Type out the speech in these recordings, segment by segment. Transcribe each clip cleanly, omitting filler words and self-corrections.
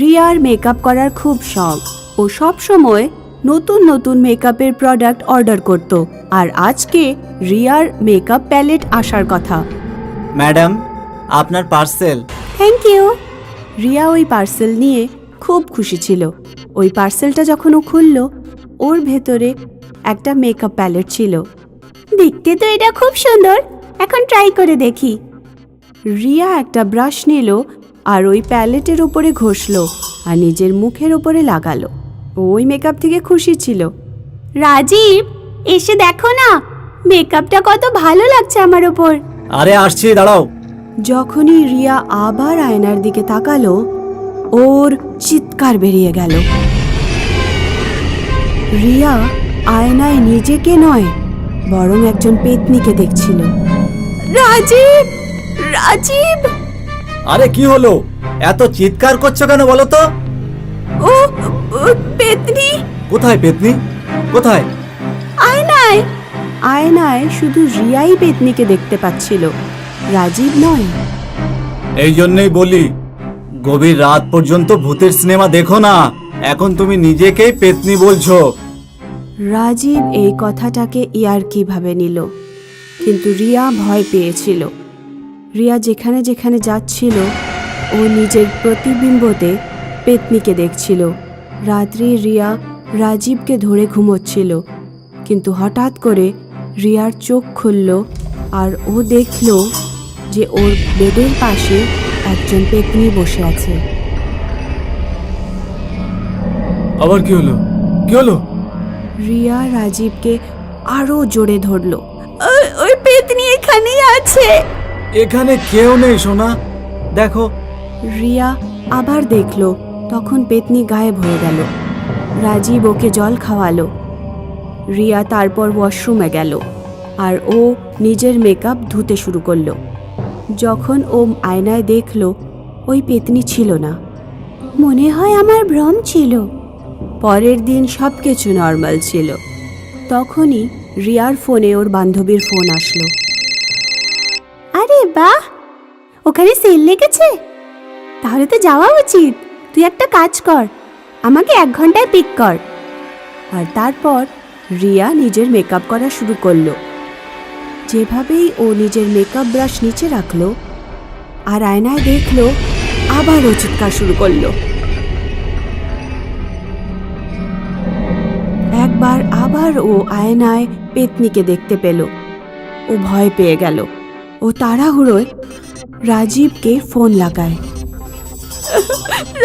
রিয়ার makeup করার খুব শখ। ও সব সময় নতুন নতুন মেকআপের প্রোডাক্ট অর্ডার করত। আর আজকে রিয়ার মেকআপ প্যালেট আসার কথা। ম্যাডাম, আপনার পার্সেল। Thank you. রিয়া ওই পার্সেল নিয়ে খুব খুশি ছিল। ওই পার্সেলটা যখন ও খুলল, ওর ভেতরে একটা মেকআপ প্যালেট ছিল। দেখতে তো এটা খুব সুন্দর, এখন ট্রাই করে দেখি। রিয়া একটা ব্রাশ নিল আর ওই প্যালেটের উপরে ঘষলো আর নিজের মুখের উপরে লাগালো। ওই মেকআপ থেকে খুশি ছিল। রাজীব, এসে দেখো না, মেকআপটা কত ভালো লাগছে আমার ওপর। আরে আসছি, দাঁড়াও। যখনই রিয়া আবার আয়নার দিকে তাকালো, ওর চিৎকার বেরিয়ে গেল। রিয়া আয়নায় নিজেকে নয়, বরং একজন পেতনিকে দেখছিল। রাজীব, রাজীব! আরে কি হলো, এত চিৎকার করছো কেন বলো তো? ও পেতনি! কোথায় পেতনি, কোথায়? আয়নায়। আয়নায় শুধু রিয়াই পেতনিকে দেখতে পাচ্ছিল, রাজীব নয়। এই জন্যই বলি, গভীর রাত পর্যন্ত ভূতের সিনেমা দেখো না। এখন তুমি নিজেকেই পেতনি বলছো। রাজীব এই কথাটাকে ইয়ার্কি ভাবে নিল, কিন্তু রিয়া ভয় পেয়েছিল। রিয়া যেখানে যেখানে যাচ্ছিল, ও নিজের প্রতিবিম্বতে পেতনিকে দেখছিল। রাত্রে রিয়া রাজীবকে ধরে ঘুমোচ্ছিল, কিন্তু হঠাৎ করে রিয়ার চোখ খুলল আর ও দেখল যে ওর বেডের পাশে একজন পেতনি বসে আছে। আবার কি হলো, কি হলো? রিয়া রাজীবকে আরো জোরে ধরল। ওই পেতনি এখানেই আছে। এখানে কেউ নেই সোনা, দেখো। রিয়া আবার দেখলো, তখন পেতনি গায়েব হয়ে গেল। রাজীব ওকে জল খাওয়ালো। রিয়া তারপর ওয়াশরুমে গেল আর ও নিজের মেকআপ ধুতে শুরু করলো। যখন ও আয়নায় দেখলো, ওই পেতনি ছিল না। মনে হয় আমার ভ্রম ছিল। পরের দিন সব কিছু নর্মাল ছিল। তখনই রিয়ার ফোনে ওর বান্ধবীর ফোন আসলো। আরে বাহ, ওখানে সেল লেগেছে, তাহলে তো যাওয়া উচিত। তুই একটা কাজ কর, আমাকে 1 ঘন্টায় পিক কর। আর তারপর রিয়া নিজের মেকআপ করা শুরু করলো। যেভাবেই ও নিজের মেকআপ ব্রাশ নিচে রাখলো আর আয়নায় দেখলো, আবার ও চিৎকার শুরু করলো। একবার আবার ও আয়নায় পেতনিকে দেখতে পেল। ও ভয় পেয়ে গেল। ও তাড়াহুড়োয় রাজীবকে ফোন লাগায়।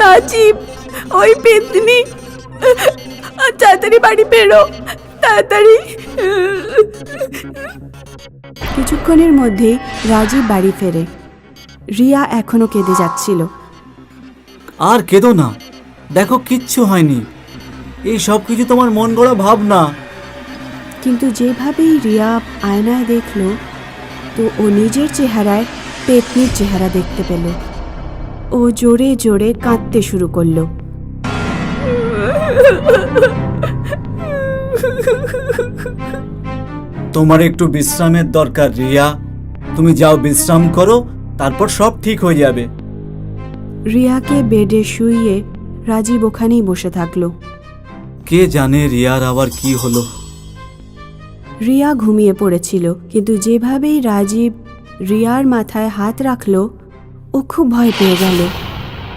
রাজীব, ওই পেতনি, তাড়াতাড়ি বাড়ি ফেরো, তাড়াতাড়ি। কিছুক্ষণের মধ্যে রাজীব বাড়ি ফেরে। রিয়া এখনো কেঁদে যাচ্ছিল। আর কেঁদো না, দেখো কিচ্ছু হয়নি। এই সব কিছু তোমার মন গড়া ভাবনা। কিন্তু যেভাবেই রিয়া আয়নায় দেখলো, তো ও নিজের চেহারায় পেতনির চেহারা দেখতে পেল। ও জোরে জোরে কাঁদতে শুরু করলো। তোমার একটু বিশ্রামের দরকার রিয়া। তুমি যাও, বিশ্রাম করো, তারপর সব ঠিক হয়ে যাবে। রিয়াকে বেডে শুইয়ে রাজীব ওখানেই বসে থাকলো। কে জানে রিয়ার আবার কি হলো। রিয়া ঘুমিয়ে পড়েছিল, কিন্তু যেভাবেই রাজীব রিয়ার মাথায় হাত রাখলো, ও খুব ভয় পেয়ে গেল।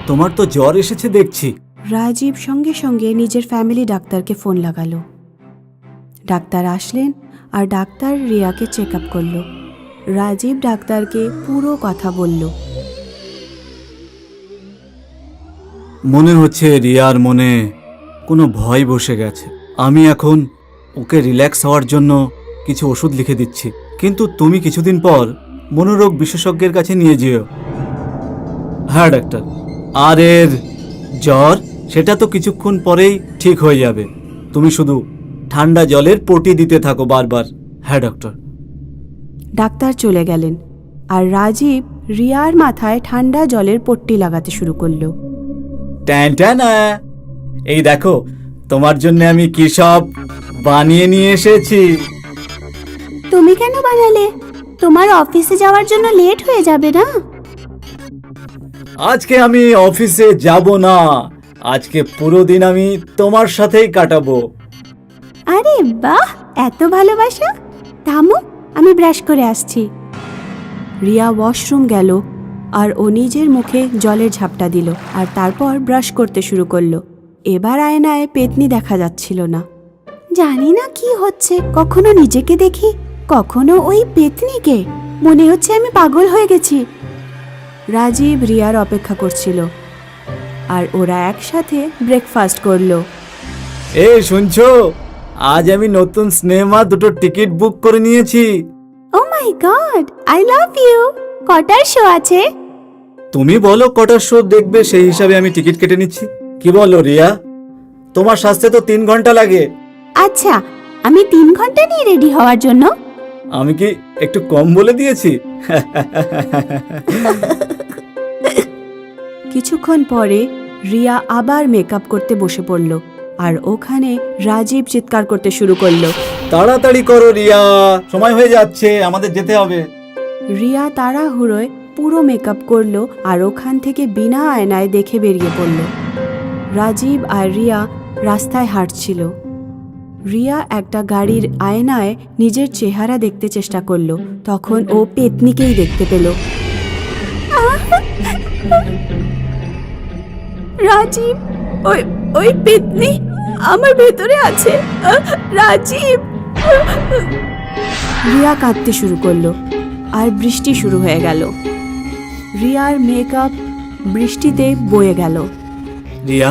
তোমার তো জ্বর এসেছে দেখছি। রাজীব সঙ্গে সঙ্গে নিজের ফ্যামিলি ডাক্তারকে ফোন লাগালো। ডাক্তার আসলেন আর ডাক্তার রিয়াকে চেক আপ করলো। রাজীব ডাক্তারকে পুরো কথা বলল। মনে হচ্ছে রিয়ার মনে কোনো ভয় বসে গেছে। আমি এখন ওকে রিল্যাক্স হওয়ার জন্য কিছু ওষুধ লিখে দিচ্ছি, কিন্তু তুমি কিছুদিন পর মনোরোগ বিশেষজ্ঞের কাছে নিয়ে যেও। হ্যাঁ ডাক্তার। আর এর জ্বর, সেটা তো কিছুক্ষণ পরেই ঠিক হয়ে যাবে। তুমি শুধু ঠান্ডা জলের পটি দিতে থাকো বারবার। হ্যাঁ ডক্টর। ডাক্তার চলে গেলেন আর রাজীব রিয়ার মাথায় ঠান্ডা জলের পট্টি লাগাতে শুরু করলো। ট্যান, এই দেখো, তোমার জন্য আমি কি সব বানিয়ে নিয়ে এসেছি। তুমি কেন বানালে? তোমার অফিসে যাওয়ার জন্য লেট হয়ে যাবে না? আজকে আমি অফিসে যাব না। আজকে পুরো দিন আমি তোমার সাথেই কাটাবো। আরে বাহ, এত ভালোবাসা। থামো, আমি ব্রাশ করে আসছি। রিয়া ওয়াশরুম গেল আর ও নিজের মুখে জলের ঝাপটা দিল আর তারপর ব্রাশ করতে শুরু করলো। এবার আয়নায় পেতনি দেখা যাচ্ছিল না। জানি না কি হচ্ছে, কখনো নিজেকে দেখি, কখনো ওই পেতনিকে। মনে হচ্ছে আমি পাগল হয়ে গেছি। রাজীব রিয়ার অপেক্ষা করছিল আর ওরা একসাথে ব্রেকফাস্ট করলো। শুনছো, আজ আমি নতুন সিনেমা দুটো টিকিট বুক করে নিয়েছি। ও মাই গড, আই লাভ ইউ। কটার শো আছে? তুমি বলো কটার শো দেখবে, সেই হিসাবে আমি টিকিট কেটে নিচ্ছি। কি বলো রিয়া? তোমার সাজতে তো 3 ঘন্টা লাগে। আচ্ছা, আমি 3 ঘন্টা নিয়ে রেডি হওয়ার জন্য? আমি কি একটু কম বলে দিয়েছি? কিছুক্ষণ পরে রিয়া আবার মেকআপ করতে বসে পড়ল আর ওখানে রাজীব চিৎকার করতে শুরু করলো, তাড়াতাড়ি করো রিয়া, সময় হয়ে যাচ্ছে, আমাদের যেতে হবে। রিয়া তাড়াহুড়োয় পুরো মেকআপ করলো আর ওখান থেকে বিনা আয়নায় দেখে বেরিয়ে পড়ল। রাজীব আর রিয়া রাস্তায় হাঁটছিল। রিয়া একটা গাড়ির আয়নায় নিজের চেহারা দেখতে চেষ্টা করলো, তখন ও পেতনিকেই দেখতে পেল। রাজীব, ওই ওই পেতনি আমার ভেতরে আছে। রাজীব! রিয়া কাঁদতে শুরু করলো আর বৃষ্টি শুরু হয়ে গেল। রিয়ার মেকআপ বৃষ্টিতে বয়ে গেল। রিয়া,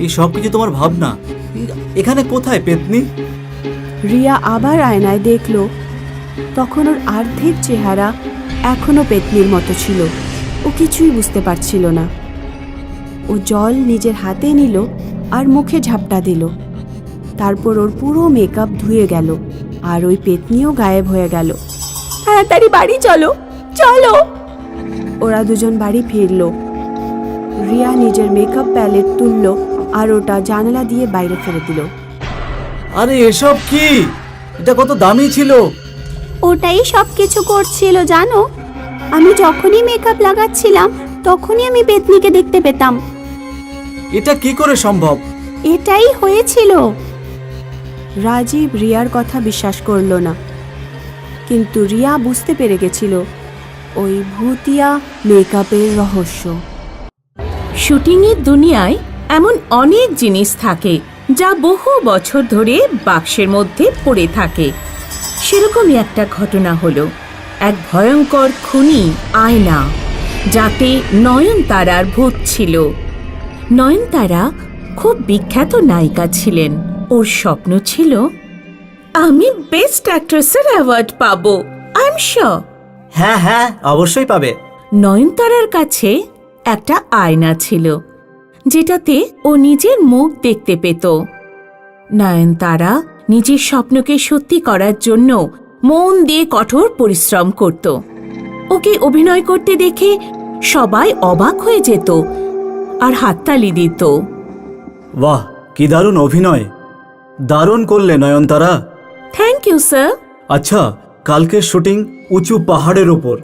এই সব কিছু তোমার ভাবনা? এখানে কোথায় পেতনি? রিয়া আবার আয়নায় দেখলো, তখন ওর অর্ধেক চেহারা এখনো পেতনির মতো ছিল। ও কিছুই বুঝতে পারছিল না। ও জল নিজের হাতে নিল আর মুখে ঝাপটা দিল। তারপর ওর পুরো মেকআপ ধুয়ে গেল আর ওই পেতনিও গায়েব হয়ে গেল। তাড়াতাড়ি বাড়ি চলো, চলো। ওরা দুজন বাড়ি ফিরল। রিয়া নিজের মেকআপ প্যালেট তুলল আর ওটা জানালা দিয়ে বাইরে ফেলে দিল। আরে এসব কি? এটা কত দামি ছিল। ওটাই সব কিছু করছিল জানো। আমি যখনই মেকআপ লাগাচ্ছিলাম তখনই আমি পেতনিকে দেখতে পেতাম। এটা কি করে সম্ভব? এটাই হয়েছিল। রাজীব রিয়ার কথা বিশ্বাস করল না, কিন্তু রিয়া বুঝতে পেরে গেছিল ওই ভূতিয়া মেকআপের রহস্য। শুটিংয়ের দুনিয়ায় এমন অনেক জিনিস থাকে যা বহু বছর ধরে বাক্সের মধ্যে পড়ে থাকে। সেরকমই একটা ঘটনা হলো এক ভয়ঙ্কর খুনি আয়না, যাতে নয়নতারার ভূত ছিল। নয়নতারা খুব বিখ্যাত নায়িকা ছিলেন। ওর স্বপ্ন ছিল, আমি বেস্ট অ্যাক্ট্রেসের অ্যাওয়ার্ড পাবো। I am sure. হ্যাঁ হ্যাঁ, অবশ্যই পাবে। নয়নতারার কাছে একটা আয়না ছিল, যেটাতে ও নিজের মুখ দেখতে পেত। নয়নতারা নিজের স্বপ্নকে সত্যি করার জন্য মন দিয়ে কঠোর পরিশ্রম করত। ওকে অভিনয় করতে দেখে সবাই অবাক হয়ে যেত আর হাততালি দিত। বাহ, কি দারুণ অভিনয়! দারুণ করলে নয়নতারা। Thank you sir. আচ্ছা, কালকের শুটিং উঁচু পাহাড়ের ওপর।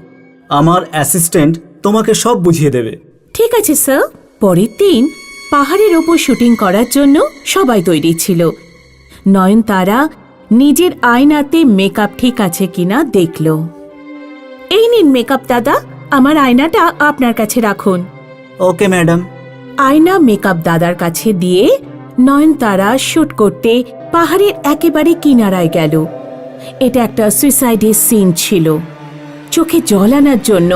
আমার অ্যাসিস্ট্যান্ট তোমাকে সব বুঝিয়ে দেবে। ঠিক আছে স্যার। পরের দিন পাহাড়ের ওপর শুটিং করার জন্য সবাই তৈরি ছিল। নয়নতারা নিজের আয়নাতে মেকআপ ঠিক আছে কিনা দেখল। এই নিন মেকআপ দাদা, আমার আয়নাটা আপনার কাছে রাখুন। Okay madam. আয়না মেকআপ দাদার কাছে দিয়ে নয়নতারা শুট করতে পাহাড়ের একেবারে কিনারায় গেল। এটা একটা সুইসাইডের সিন ছিল। চোখে জল আনার জন্য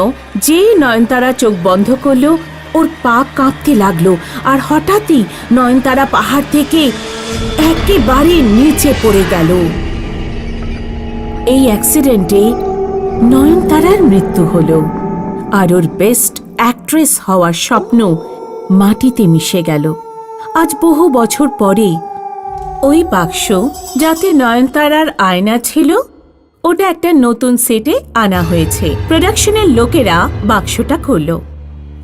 যে নয়নতারা চোখ বন্ধ করলো, ওর পা কাঁপতে লাগলো আর হঠাৎই নয়নতারা পাহাড় থেকে একেবারে নিচে পড়ে গেল। এই অ্যাক্সিডেন্টে নয়নতারার মৃত্যু হলো আর ওর বেস্ট অ্যাক্ট্রেস হওয়ার স্বপ্ন মাটিতে মিশে গেল। আজ বহু বছর পরে ওই বাক্স, যাতে নয়নতারার আয়না ছিল, ওটা একটা নতুন সেটে আনা হয়েছে। প্রোডাকশনের লোকেরা বাক্সটা খুলল।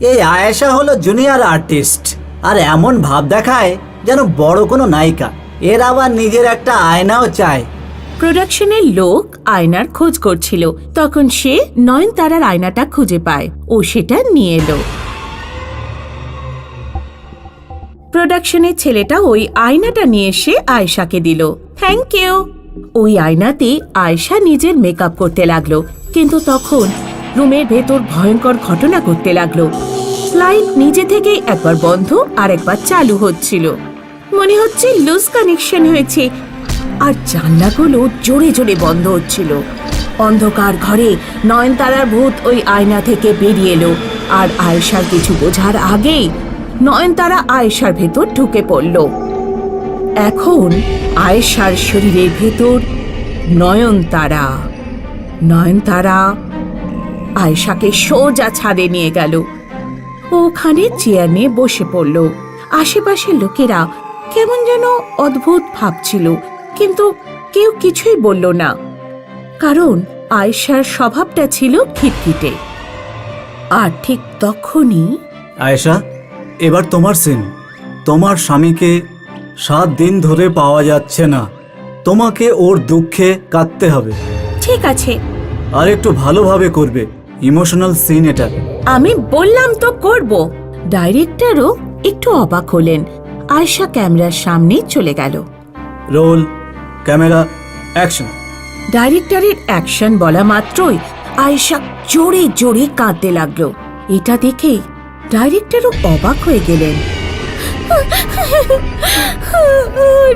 এই আয়েশা হলো জুনিয়র আর্টিস্ট আর এমন ভাব দেখায় যেন বড় কোনো নায়িকা। এর আবার নিজের একটা আয়নাও চায়। প্রোডাকশনের লোক আয়নার খোঁজ করছিল, তখন সে নয়নতারার আয়নাটা খুঁজে পায় ও সেটা নিয়ে এলো। প্রোডাকশনের ছেলেটা ওই আয়নাটা নিয়ে এসে আয়েশাকে দিল। Thank you. ওই আয়নাতে আয়েশা নিজের মেকআপ করতে লাগলো, কিন্তু তখন রুমের ভেতর ভয়ঙ্কর ঘটনা ঘটতে লাগলো। লাইট নিজে থেকেই একবার বন্ধ আর একবার চালু হচ্ছিল। মনে হচ্ছে লুজ কানেকশন হয়েছে, আর জানলাগুলো জোরে জোরে বন্ধ হচ্ছিল। অন্ধকার ঘরে নয়নতারার ভূত ওই আয়না থেকে বেরিয়ে এলো, আর আয়েশার কিছু বোঝার আগেই নয়নতারা আয়েশার ভেতর ঢুকে পড়ল। এখন আয়েশার শরীরের ভেতর নয়নতারা। নয়নতারা আয়েশাকে সোজা ছাদে নিয়ে গেল। ওখানে চেয়ার নিয়ে বসে পড়ল। আশেপাশের লোকেরা কেমন যেন অদ্ভুত ভাবছিল, কিন্তু কেউ কিছুই বলল না, কারণ আয়েশার স্বভাবটা ছিল খিটখিটে। আর ঠিক তখনই আয়েশা, এবার তোমার সিন। তোমার স্বামীকে 7 দিন ধরে পাওয়া যাচ্ছে না, তোমাকে ওর দুঃখে কাঁদতে হবে। ঠিক আছে, আর একটু ভালোভাবে করবে, ইমোশনাল সিন এটা। আমি বললাম তো করব। ডাইরেক্টরও একটু অবাক হলেন। আয়েশা ক্যামেরার সামনে চলে গেল। Roll, camera, action. ডাইরেক্টরের অ্যাকশন বলা মাত্রই আয়েশা জোরে জোরে কাঁদতে লাগলো। এটা দেখে ডাইরেক্টরও অবাক হয়ে গেলেন।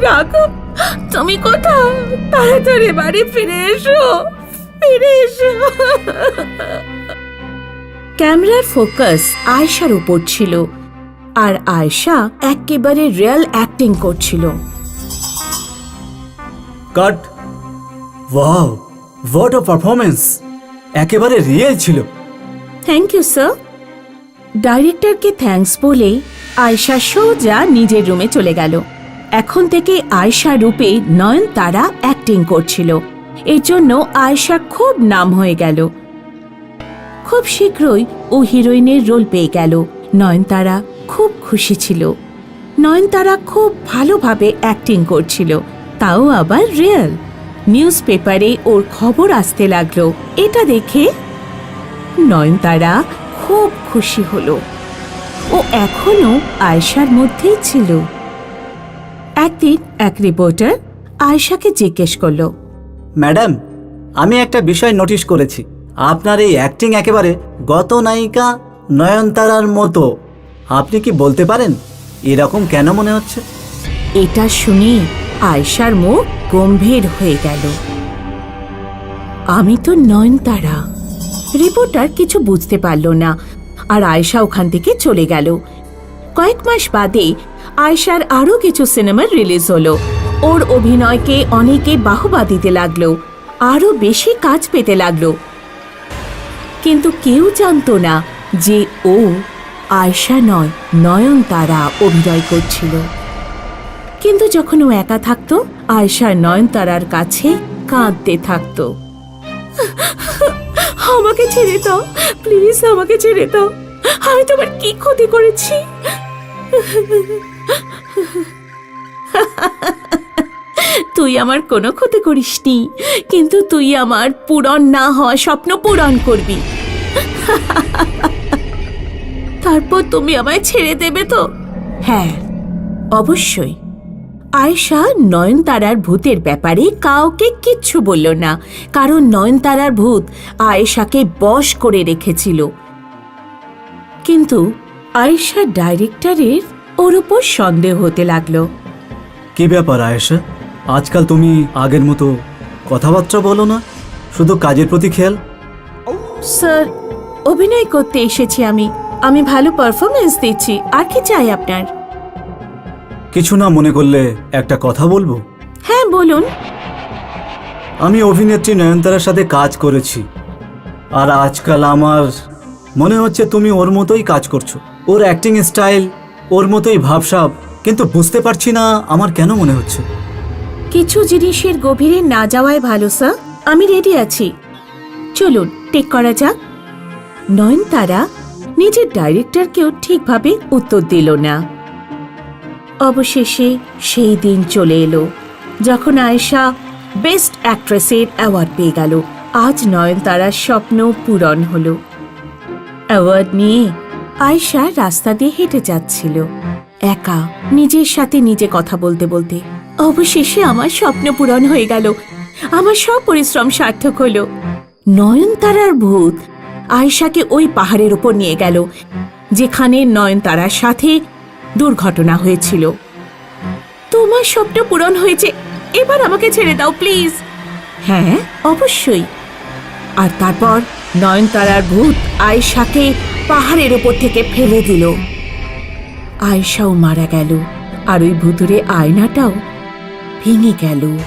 রাঘব, তুমি কোথায়? তাড়াতাড়ি বাড়ি ফিরে এসো, ফিরে এসো। ক্যামেরার ফোকাস আয়েশার উপর ছিল, আর আয়েশা একেবারে রিয়েল অ্যাক্টিং করছিল। Cut. Wow, what a performance! একেবারে রিয়েল ছিল। Thank you sir. ডাইরেক্টরকে থ্যাঙ্কস বলে আয়েশা সোজা নিজের রুমে চলে গেল। এখন থেকে আয়েশা রূপে নয়নতারা অ্যাক্টিং করছিল। এর জন্য আয়েশার খুব নাম হয়ে গেল। খুব শীঘ্রই ও হিরোইনের রোল পেয়ে গেল। নয়নতারা খুব খুশি ছিল। নয়নতারা খুব ভালোভাবে অ্যাক্টিং করছিল, তাও আবার রিয়েল। নিউজ পেপারে ওর খবর আসতে লাগলো। এটা দেখে নয়নতারা খুব খুশি হলো। ও এখনো আয়েশার মধ্যেই ছিল। একদিন এক রিপোর্টার আয়েশাকে জিজ্ঞেস করলো, ম্যাডাম, আমি একটা বিষয় নোটিশ করেছি। আপনার এই অ্যাক্টিং একেবারে গত নায়িকা নয়নতারার মতো। আপনি কি বলতে পারেন এরকম কেন মনে হচ্ছে? এটা শুনে আয়েশার মুখ গম্ভীর হয়ে গেল। আমি তো নয়নতারা। রিপোর্টার কিছু বুঝতে পারল না, আর আয়েশা ওখান থেকে চলে গেল। কয়েক মাস বাদে আয়েশার আরো কিছু সিনেমা রিলিজ হলো। ওর অভিনয়কে অনেকে বাহবা দিতে লাগলো, আরো বেশি কাজ পেতে লাগলো। কিন্তু কেউ জানতো না যে ও আয়েশা নয়, নয়নতারা অভিনয় করছিল। কিন্তু যখন ও একা থাকতো, আয়েশা নয়নতারার কাছে কাঁদতে থাকতো। আমাকে ছেড়ে দাও, প্লিজ আমাকে ছেড়ে দাও। আমি তোমার কি ক্ষতি করেছি? তুই আমার কোনো ক্ষতি করিসনি, কিন্তু তুই আমার পূরণ না হওয়া স্বপ্ন পূরণ করবি। তারপর তুমি আমায় ছেড়ে দেবে তো? হ্যাঁ, অবশ্যই। আয়েশা নয়নতারার ভূতের ব্যাপারে কাউকে কিচ্ছু বলল না, কারণ নয়নতারার ভূত আয়েশাকে বশ করে রেখেছিল। কিন্তু আয়েশা ডাইরেক্টরের ওর উপর সন্দেহ হতে লাগলো। কি ব্যাপার আয়েশা, আজকাল তুমি আগের মতো কথাবার্তা বলো না, শুধু কাজের প্রতি খেয়াল। স্যার, অভিনয় করতে এসেছি আমি ভালো পারফরমেন্স দিচ্ছি, আর কি চাই আপনার? কিছু না মনে করলে একটা কথা বলবো? হ্যাঁ, বলুন। আমি অভিনেত্রী নয়নতারার সাথে কাজ করেছি, আর আজকাল আমার মনে হচ্ছে তুমি ওর মতোই কাজ করছো। ওর অ্যাক্টিং স্টাইল, ওর মতোই ভাবসাব, কিন্তু বুঝতে পারছি না আমার কেন মনে হচ্ছে। কিছু জিনিসের গভীরে না যাওয়াই ভালো স্যার। আমি রেডি আছি, চলুন টেক করা যাক। নয়নতারা নিজের ডাইরেক্টরকেও ঠিকভাবে উত্তর দিল না। অবশেষে সেই দিন চলে এলো যখন আয়েশা বেস্ট অ্যাক্ট্রেসের অ্যাওয়ার্ড পেয়ে গেল। আজ নয়নতারার স্বপ্ন পূরণ হলো। অ্যাওয়ার্ড নিয়ে আয়েশা রাস্তা দিয়ে হেঁটে যাচ্ছিল। একা নিজের সাথে নিজে কথা বলতে বলতে। অবশেষে আমার স্বপ্ন পূরণ হয়ে গেল, আমার সব পরিশ্রম সার্থক হলো। নয়নতারার ভূত আয়েশাকে ওই পাহাড়ের উপর নিয়ে গেল যেখানে নয়নতারার সাথে দুর্ঘটনা হয়েছিল। তোমার স্বপ্ন পূরণ হয়েছে, এবার আমাকে ছেড়ে দাও প্লিজ। হ্যাঁ, অবশ্যই। আর তারপর নয়নতারার ভূত আয়েশাকে পাহাড়ের উপর থেকে ফেলে দিল। আয়েশাও মারা গেল, আর ওই ভুতুরে আয়নাটাও ভেঙে গেল।